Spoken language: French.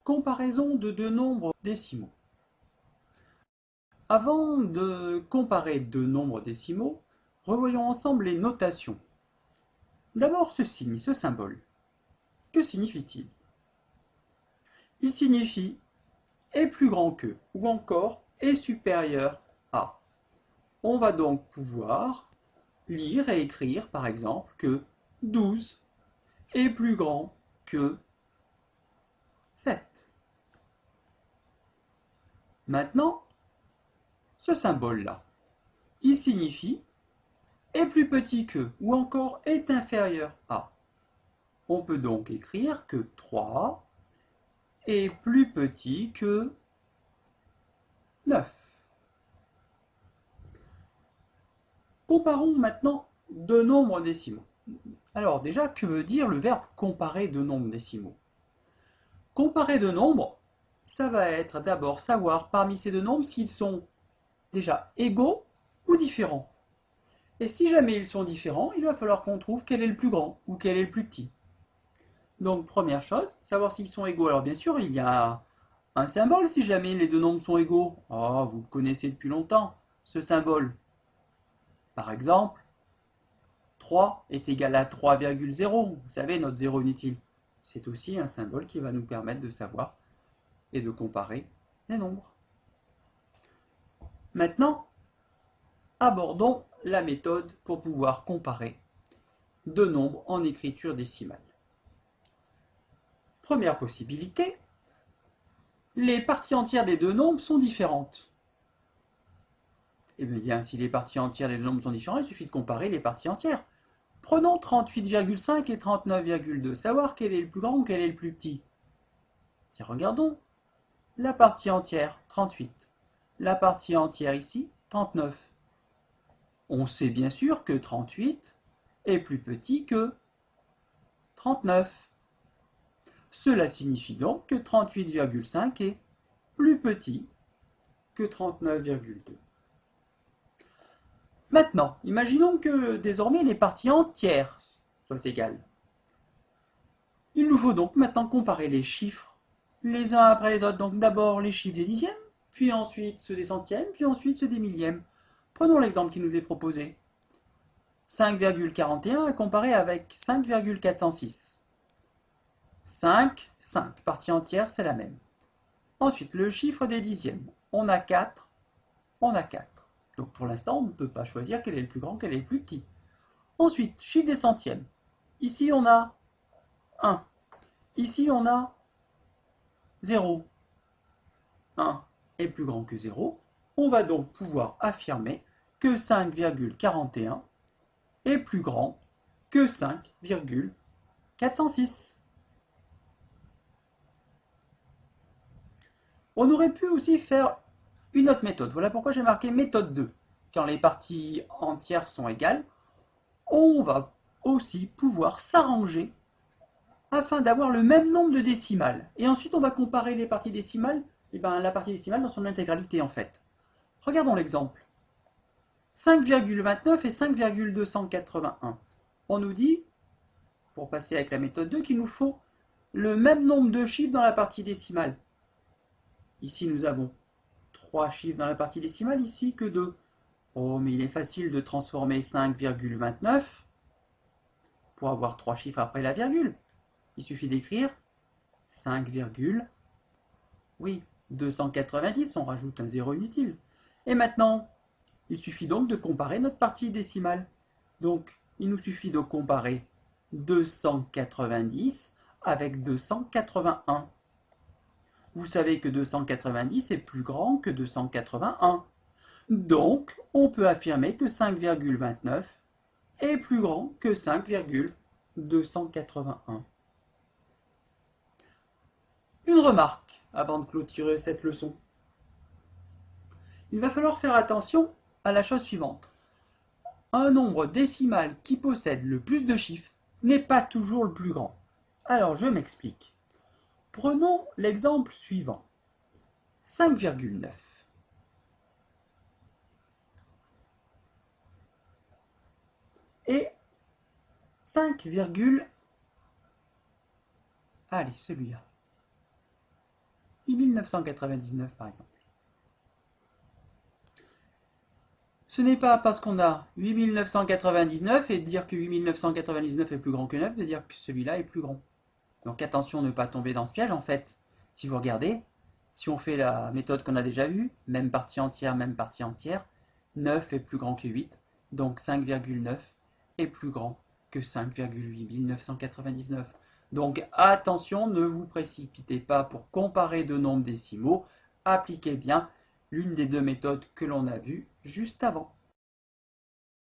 Comparaison de deux nombres décimaux. Avant de comparer deux nombres décimaux, revoyons ensemble les notations. D'abord ce signe, ce symbole. Que signifie-t-il? Il signifie est plus grand que, ou encore est supérieur à. On va donc pouvoir lire et écrire par exemple que 12 est plus grand que 7. Maintenant, ce symbole-là, il signifie est plus petit que ou encore est inférieur à. On peut donc écrire que 3 est plus petit que 9. Comparons maintenant deux nombres décimaux. Alors déjà, que veut dire le verbe comparer deux nombres décimaux? Comparer deux nombres, ça va être d'abord savoir parmi ces deux nombres s'ils sont déjà égaux ou différents. Et si jamais ils sont différents, il va falloir qu'on trouve quel est le plus grand ou quel est le plus petit. Donc première chose, savoir s'ils sont égaux. Alors bien sûr, il y a un symbole si jamais les deux nombres sont égaux. Oh, vous le connaissez depuis longtemps, ce symbole. Par exemple, 3 est égal à 3,0. Vous savez, notre zéro inutile. C'est aussi un symbole qui va nous permettre de savoir et de comparer les nombres. Maintenant, abordons la méthode pour pouvoir comparer deux nombres en écriture décimale. Première possibilité, les parties entières des deux nombres sont différentes. Eh bien, si les parties entières des deux nombres sont différentes, il suffit de comparer les parties entières. Prenons 38,5 et 39,2, savoir quel est le plus grand ou quel est le plus petit. Tiens, regardons. La partie entière, 38. La partie entière ici, 39. On sait bien sûr que 38 est plus petit que 39. Cela signifie donc que 38,5 est plus petit que 39,2. Maintenant, imaginons que désormais les parties entières soient égales. Il nous faut donc maintenant comparer les chiffres les uns après les autres. Donc d'abord les chiffres des dixièmes, puis ensuite ceux des centièmes, puis ensuite ceux des millièmes. Prenons l'exemple qui nous est proposé. 5,41 à comparer avec 5,406. 5, 5, partie entière, c'est la même. Ensuite, le chiffre des dixièmes. On a 4, on a 4. Donc pour l'instant, on ne peut pas choisir quel est le plus grand, quel est le plus petit. Ensuite, chiffre des centièmes. Ici, on a 1. Ici, on a 0. 1 est plus grand que 0. On va donc pouvoir affirmer que 5,41 est plus grand que 5,406. On aurait pu aussi faire une autre méthode. Voilà pourquoi j'ai marqué méthode 2. Quand les parties entières sont égales, on va aussi pouvoir s'arranger afin d'avoir le même nombre de décimales. Et ensuite, on va comparer les parties décimales, la partie décimale dans son intégralité en fait. Regardons l'exemple. 5,29 et 5,281. On nous dit, pour passer avec la méthode 2, qu'il nous faut le même nombre de chiffres dans la partie décimale. Ici, nous avons 3 chiffres dans la partie décimale, ici que 2. Oh, mais il est facile de transformer 5,29 pour avoir 3 chiffres après la virgule. Il suffit d'écrire 5, oui, 290, on rajoute un 0 inutile. Et maintenant, il suffit donc de comparer notre partie décimale. Donc, il nous suffit de comparer 290 avec 281. Vous savez que 290 est plus grand que 281. Donc, on peut affirmer que 5,29 est plus grand que 5,281. Une remarque avant de clôturer cette leçon. Il va falloir faire attention à la chose suivante. Un nombre décimal qui possède le plus de chiffres n'est pas toujours le plus grand. Alors, je m'explique. Prenons l'exemple suivant. 5,9. Et 5, allez, celui-là. 8999 par exemple. Ce n'est pas parce qu'on a 8999 et de dire que 8999 est plus grand que 9, de dire que celui-là est plus grand. Donc attention de ne pas tomber dans ce piège en fait. Si vous regardez, si on fait la méthode qu'on a déjà vue, même partie entière, 9 est plus grand que 8, donc 5,9 est plus grand que 5,8999. Donc attention, ne vous précipitez pas pour comparer deux nombres décimaux, appliquez bien l'une des deux méthodes que l'on a vues juste avant.